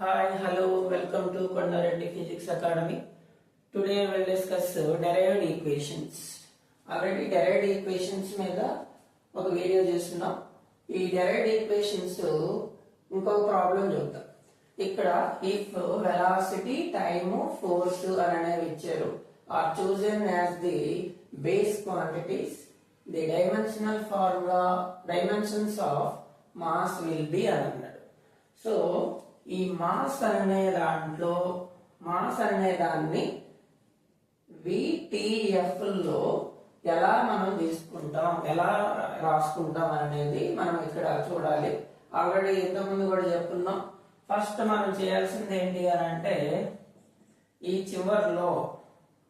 Hi, hello, welcome to Kondareddy Physics Academy. Today we will discuss derived equations. Already derived equations మీద ఒక video చేస్తున్నాం. ఈ derived equations ఇంకొక problem చూద్దాం. ఇక్కడ if velocity, time, force అనేవి ఇచ్చారు are chosen as the base quantities, the dimensions of mass will be అని అన్నాడు. సో ఈ మాస్ అనే దాన్ని VTF లో ఎలా మనం తీసుకుంటాం, ఎలా రాసుకుంటాం అనేది మనం ఇక్కడ చూడాలి. ఆల్రెడీ ఇంతకుముందు కూడా చెప్పుకున్నాం. ఫస్ట్ మనం చేయాల్సింది ఏంటి అని అంటే ఈ చివర్లో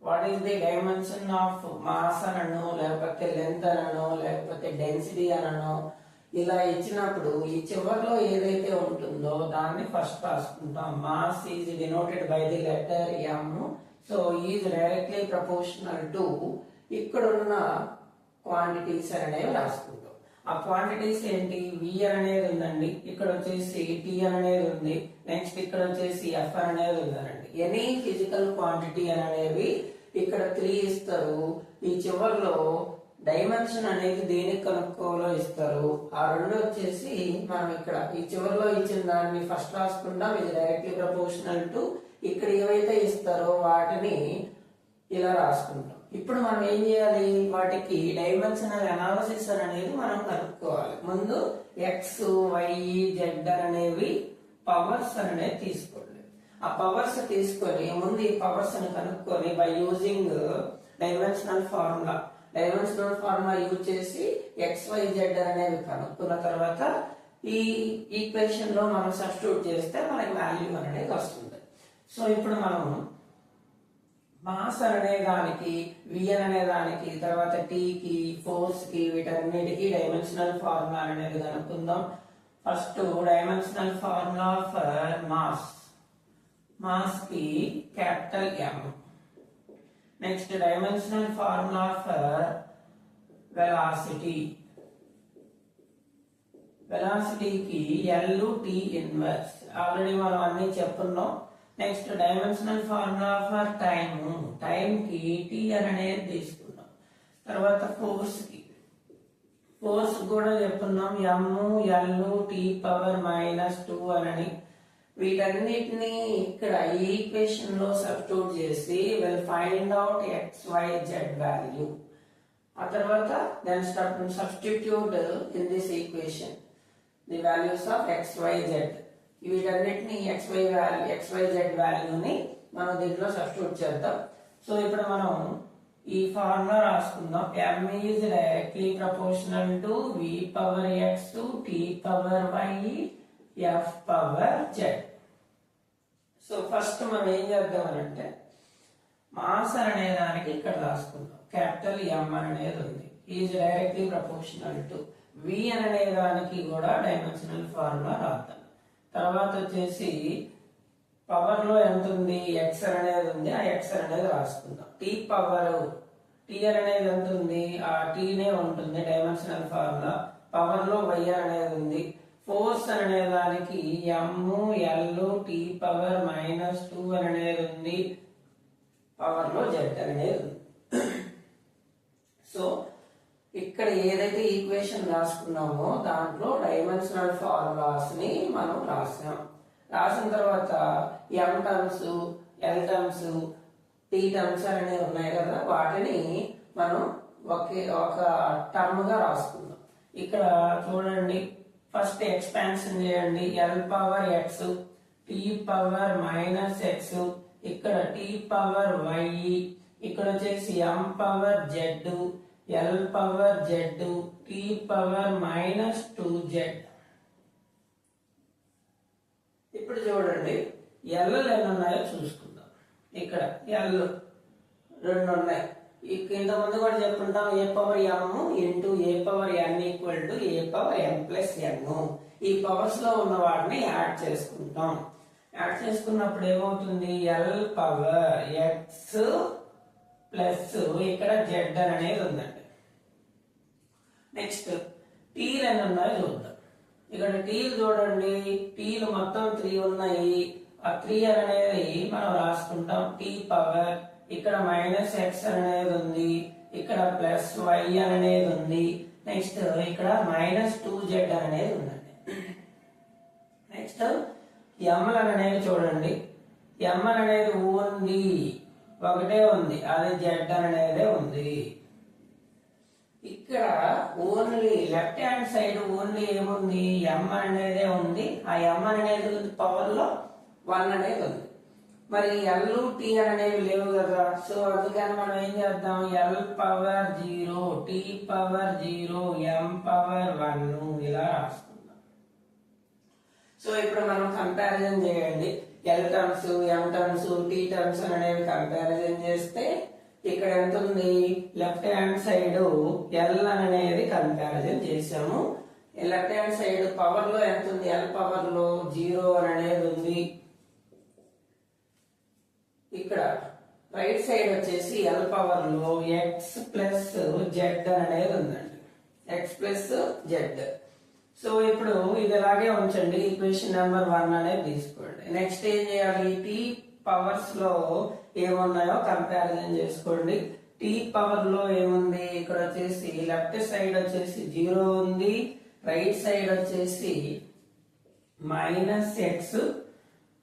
what is the dimension of mass అనను, లేకపోతే లెంత్ అనను, లేకపోతే డెన్సిటీ అనను, ఇలా ఇచ్చినప్పుడు ఈ చివర్లో ఏదైతే ఉంటుందో దాన్ని ఫస్ట్ రాసుకుంటాం. Mass is denoted by the letter m, so is directly proportional to ఇక్కడ ఉన్న క్వాంటిటీస్ అనేవి రాసుకుంటాం. ఆ క్వాంటిటీస్ ఏంటి? v అనేది ఉందండి, ఇక్కడ వచ్చేసి t అనేది ఉంది, నెక్స్ట్ ఇక్కడ వచ్చేసి f అనేది ఉందండి. ఎనీ ఫిజికల్ క్వాంటిటీ అనేవి ఇక్కడ 3 ఇస్తారు. ఈ చివర్లో డైమెన్షన్ అనేది దేనికి కనుక్కోవాలో ఇస్తారు. ఆ రెండు వచ్చేసి మనం ఇక్కడ ఈ చివరిలో ఇచ్చిన దాన్ని ఫస్ట్ రాసుకుంటాం. ఇది డైరెక్ట్లీ ప్రపోర్షనల్ టు ఇక్కడ ఏవైతే ఇస్తారో వాటిని ఇలా రాసుకుంటాం. ఇప్పుడు మనం ఏం చేయాలి? వాటికి డైమెన్షనల్ అనాలిసిస్ అనేది మనం కనుక్కోవాలి. ముందు ఎక్స్, వై, జెడ్ అనేవి పవర్స్ అనేది తీసుకోండి. ఆ పవర్స్ తీసుకొని ముందు ఈ పవర్స్ ని కనుక్కొని by using dimensional formula use చేసి XYZ అనేవి కనుక్కున్న తర్వాత ఈ ఈక్వేషన్ లో మనం సబ్స్టిట్యూట్ చేస్తే మనకి వాల్యూ అనేది వస్తుంది. సో ఇప్పుడు మనం మాస్ అనే దానికి, విఎన్ అనే దానికి, తర్వాత టీ కి, ఫోర్స్ కి, వీటన్నిటికి డైమెన్షనల్ ఫార్ములా అనేది కనుక్కుందాం. First dimensional formula for mass కి capital M. Next dimensional formula for వెలాసిటీకి L T ఇన్వర్స్. ఆల్రెడీ మనం అన్ని చెప్పున్నాం. Next dimensional formula for time కి T అనేది తీసుకున్నాం. తర్వాత ఫోర్స్ కూడా చెప్పున్నాం, M L T పవర్ -2 అని. వీటన్నిటిని ఇక్కడ ఈ ఈక్వేషన్ లో సబ్స్టిట్యూట్ చేసి will find out XYZ value. ఆ తర్వాత then substitute in this equation the values of XYZ. వీటన్నిటిని XYZ వాల్యూని మనం దీంట్లో సబ్స్టిట్యూట్ చేద్దాం. సో ఇప్పుడు మనం ఈ ఫార్ములా రాసుకుందాం. M is directly proportional to V power X T power Y F power Z. So first మనం ఏం చేద్దాం అంటే మాస్ అనే దానికి ఇక్కడ రాసుకుందాం. క్యాపిటల్ M అనేది ఉంది, is directly proportional to V అనే దానికి కూడా డైమెన్షనల్ ఫార్ములా రాద్దాం. తర్వాత వచ్చేసి పవర్ లో ఎంత ఉంది? X అనేది ఉంది, ఆ X అనేది రాసుకుందాం. T అనేది ఎంత ఉంది? ఆ T నే ఉంటుంది డైమెన్షనల్ ఫార్ములా. పవర్ లో Y అనేది ఉంది. ఫోర్స్ అనే దానికి M L T పవర్ -2 అనేది ఉంది, పవర్ లో Z అనేది ఉంది. సో ఇక్కడ ఏదైతే ఈక్వేషన్ రాసుకున్నామో దాంట్లో డైమెన్షనల్ ఫార్ములాస్ ని మనం రాసిన తర్వాత M terms, L terms, T terms అనేవి ఉన్నాయి కదా, వాటిని మనం ఒక టర్మ్ గా రాసుకుందాం. ఇక్కడ చూడండి, ఫస్ట్ ఎక్స్పాన్షన్ చేయండి. L power X, T power -X, ఇక్కడ T పవర్ Y, ఇక్కడ వచ్చేసి M power Z, L power Z, T power -2Z. ఇప్పుడు చూడండి L ఎన్ని ఉన్నాయో చూసుకుందాం. ఇక్కడ L 2 ఉన్నాయి. ఇంత ముందు కూడా చెప్పుకుంటాం A power M into A power N equal to A power M plus N. ఈ పవర్స్ లో ఉన్న వాటిని యాడ్ చేసుకుంటాం. యాడ్ చేసుకున్నప్పుడు ఏమవుతుంది? L పవర్ X ప్లస్ ఇక్కడ Z అనేది ఉందండి. నెక్స్ట్ T ఎన్ని ఉన్నాయో చూద్దాం. ఇక్కడ టీలు చూడండి, టీలు మొత్తం 3 ఉన్నాయి. ఆ 3 అనేది మనం రాసుకుంటాం టీ పవర్. ఇక్కడ -x అనేది ఉంది, ఇక్కడ +y అనేది ఉంది. నెక్స్ట్ ఇక్కడ -2z అనేది ఉందండి. నెక్స్ట్ m అనేది చూడండి, m అనేది ఓన్లీ ఒకటే ఉంది, అది z అనేది ఉంది. ఇక్కడ only left hand side only ఏముంది, m అనేదే ఉంది. ఆ m అనేది పవర్ లో 1 అనేది ఉంది. మరి L T అనేవి లేవు కదా, సో అందుకని మనం ఏం చేద్దాం, L power 0, T power 0, M power 1 ఇలా రాసుకుందాం. సో ఇప్పుడు మనం కంపారిజన్ చేయండి. L terms, M terms, T terms అనేవి కంపారిజన్ చేస్తే ఇక్కడ ఎంత ఉంది, లెఫ్ట్ హ్యాండ్ సైడ్ L అనేది కంపారిజన్ చేసాము. లెఫ్ట్ హ్యాండ్ సైడ్ పవర్ లో ఎంత ఉంది, L పవర్ లో 0 అనేది ఉంది. ఇక్కడ రైట్ సైడ్ వచ్చేసి L పవర్ లో x ప్లస్ z అనేది ఉందండి, x ప్లస్ z. సో ఇప్పుడు ఇది అలాగే ఉంచండి, ఈక్వేషన్ నెంబర్ 1 అనేది తీసుకోండి. నెక్స్ట్ ఏం చేయాలి, t పవర్స్ లో ఏమున్నాయో కంపారిజన్ చేసుకోండి. t పవర్ లో ఏముంది, ఇక్కడ వచ్చేసి లెఫ్ట్ సైడ్ వచ్చేసి 0 ఉంది, రైట్ సైడ్ వచ్చేసి -x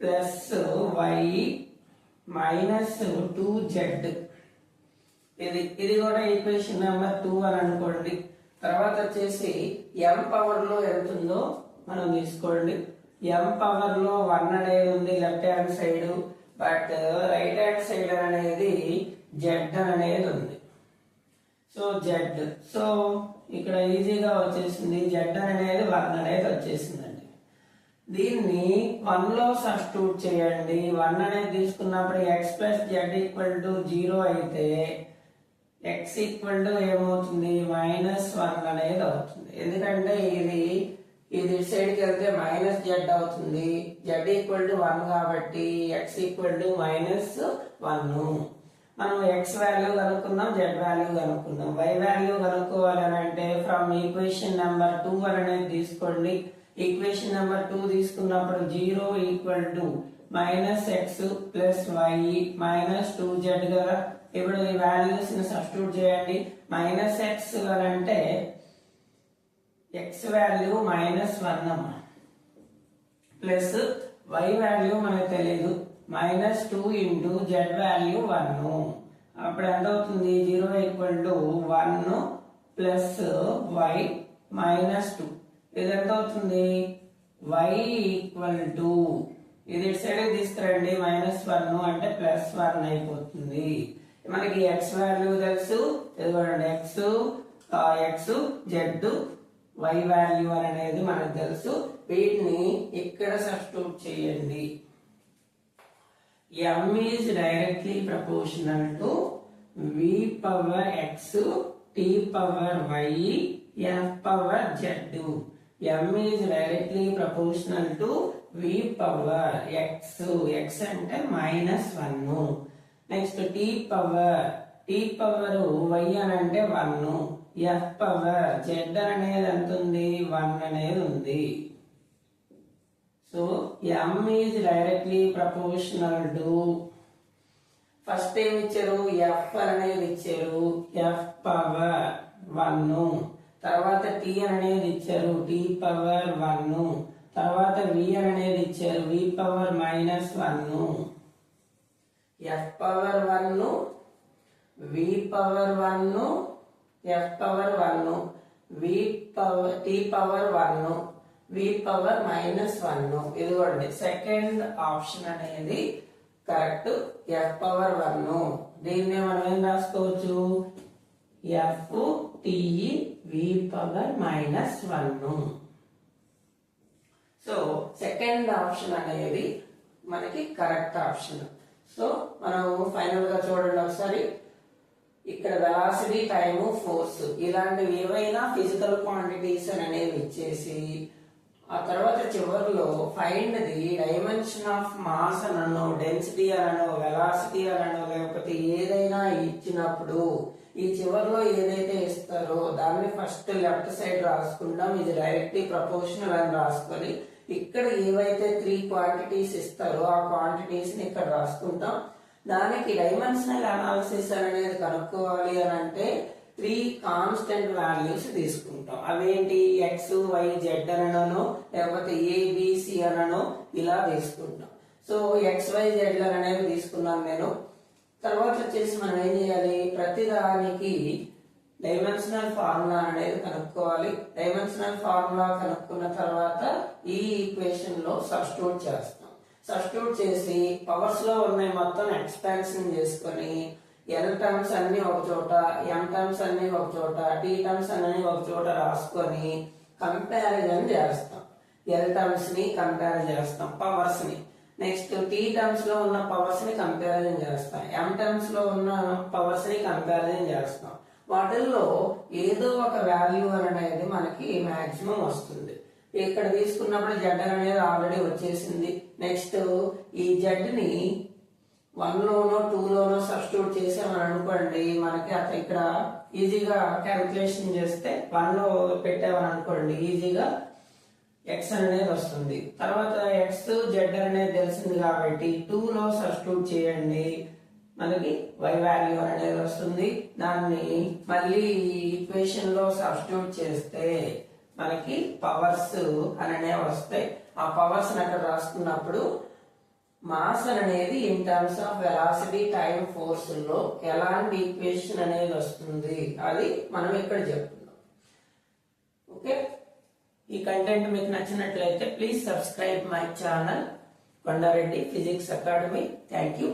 ప్లస్ y -2z. ఇది కూడా ఈక్వేషన్ నెంబర్ 2 అని అనుకోండి. తర్వాత వచ్చేసి m పవర్ లో ఎంత ఉందో మనం తీసుకోండి. m పవర్ లో 1 అనేది ఉంది left hand side, but right hand side అనేది z అనేది ఉంది. సో z, సో ఇక్కడ ఈజీగా వచ్చేసింది, z అనేది 1 అనేది వచ్చేసిందండి. దీన్ని 1 లో సబ్స్టిట్యూట్ చేయండి. 1 అనేది తీసుకున్నప్పుడు x plus z equal to 0 అయితే x ఈక్వల్ టు ఏమవుతుంది, -1 అనేది అవుతుంది. ఎందుకంటే ఇది సైడ్కి వెళ్తే -z అవుతుంది, z ఈక్వల్ టు 1 కాబట్టి x ఈక్వల్ టు -1. మనం x వాల్యూ కనుక్కున్నాం, z వాల్యూ కనుక్కున్నాం. y వాల్యూ కనుక్కోవాలి అని అంటే ఫ్రమ్ ఈక్వేషన్ నెంబర్ 2 అనేది తీసుకోండి. ఈక్వేషన్ నెంబర్ 2 తీసుకున్నప్పుడు 0 equal to -x plus y -2z కదా. ఇప్పుడు ఈ వాల్యూస్ ని సబ్స్టిట్యూట్ చేయండి. -x అంటే x వాల్యూ -1 అమ్మా, ప్లస్ y వాల్యూ మనకు తెలియదు, -2 ఇంటూ z వాల్యూ 1. అప్పుడు ఎంత అవుతుంది, 0 ఈక్వల్ టు 1 ప్లస్ y -2. ఇది ఎంత అవుతుంది, y ఈక్వల్ టు ఇది సైడ్ తీసుకురండి, -1 అంటే +1 అయిపోతుంది. మనకి x వాల్యూ తెలుసు, ఇదిగోండి x z y వాల్యూ అనేది మనకు తెలుసు. వీటిని ఇక్కడ సబ్స్టిట్యూట్ చేయండి. m is directly proportional to v power x t power y f power z. m is directly proportional to v power x, x అంటే -1. నెక్స్ట్ t పవర్ y అని అంటే 1, f power z అనేది ఎంత ఉంది, 1 అనేది ఉంది. So m is directly proportional to, first ఏమి ఇచ్చారు, f అనేది ఇచ్చారు, f పవర్ 1. తర్వాత t అనేది ఇచ్చారు, t పవర్ 1. తర్వాత v అనేది ఇచ్చారు, v power -1. f power 1, v power 1, f power 1, t power 1, v power -1. ఇదిగోండి సెకండ్ ఆప్షన్ అనేది కరెక్ట్, f పవర్ 1. దీన్ని మనం ఏం రాసుకోవచ్చు, f t v power -1. So second option అనేది మనకి కరెక్ట్ ఆప్షన్. సో మనం ఫైనల్ గా చూడండి ఒకసారి, ఇక్కడ వెలాసిటీ, టైము, ఫోర్స్ ఇలాంటివి ఏవైనా ఫిజికల్ క్వాంటిటీస్ అనేవి ఇచ్చేసి ఆ తర్వాత చివరిలో find the dimension of mass అనో, డెన్సిటీ అనో, వెలాసిటీ అనో, లేకపోతే ఏదైనా ఇచ్చినప్పుడు ఈ చివరిలో ఏదైతే ఇస్తారో దాన్ని ఫస్ట్ లెఫ్ట్ సైడ్ రాసుకుంటాం. ఇది డైరెక్ట్లీ ప్రపోర్షనల్ అని రాసుకొని ఇక్కడ ఏవైతే 3 క్వాంటిటీస్ ఇస్తారో ఆ క్వాంటిటీస్ ని ఇక్కడ రాసుకుంటాం. దానికి డైమెన్షనల్ అనాలిసిస్ అనేది కనుక్కోవాలి అని అంటే 3 కాన్స్టెంట్ వాల్యూస్ తీసుకుంటాం. అవేంటి ఎక్స్ వై జెడ్ అనను లేకపోతే ఏబిసి అనను ఇలా తీసుకుంటాం. సో ఎక్స్ వై జెడ్ అనేవి తీసుకున్నాను నేను. తర్వాత వచ్చేసి మనం ఏం చేయాలి, ప్రతిదానికి డైమెన్షనల్ ఫార్ములా అనేది కనుక్కోవాలి. డైమెన్షనల్ ఫార్ములా కనుక్కున్న తర్వాత ఈ ఈక్వేషన్ లో సబ్స్టిట్యూట్ చేస్తాం. సబ్స్టిట్యూట్ చేసి పవర్స్ లో ఉన్నాయి మొత్తం ఎక్స్పాన్షన్ చేసుకొని ఎల్ టర్మ్స్ అన్ని ఒక చోట, ఎం టర్మ్స్ అన్ని ఒక చోట, టీ టర్మ్స్ అన్ని ఒక చోట రాసుకొని కంపారిజన్ చేస్తాం. ఎల్ టర్మ్స్ ని కంపేర్ చేస్తాం పవర్స్ ని. నెక్స్ట్ టీ టర్మ్స్ లో ఉన్న పవర్స్ ని కంపారిజన్ చేస్తాం. ఎం టర్మ్స్ లో ఉన్న పవర్స్ ని కంపారిజన్ చేస్తాం. వాటిల్లో ఏదో ఒక వాల్యూ అనేది మనకి మాక్సిమం వస్తుంది. ఇక్కడ తీసుకున్నప్పుడు జెడ్ అనేది ఆల్రెడీ వచ్చేసింది. నెక్స్ట్ ఈ జెడ్ ని 1 లోనో 2 లోనో సబ్స్టిట్యూట్ చేసామని అనుకోండి, మనకి అట్లా ఇక్కడ ఈజీగా క్యాలిక్యులేషన్ చేస్తే 1 లో పెట్టామని అనుకోండి ఈజీగా ఎక్స్ అనేది వస్తుంది. తర్వాత ఎక్స్ జెడ్ అనేది తెలిసింది కాబట్టి 2 లో సబ్స్టిట్యూట్ చేయండి, మనకి వై వాల్యూ అనేది వస్తుంది. దాన్ని మళ్ళీ ఈక్వేషన్ లో సబ్స్టిట్యూట్ చేస్తే మనకి పవర్స్ అనేవి వస్తాయి. ఆ పవర్స్ అక్కడ రాసుకున్నప్పుడు మాస్ అనేది in terms of velocity time force లో ఎలాంటి ఈక్వేషన్ అనేది వస్తుంది అది మనం ఇక్కడ చెప్తున్నాం. ఓకే, ఈ కంటెంట్ మీకు నచ్చినట్లయితే please subscribe my channel Kondareddy physics academy. Thank you.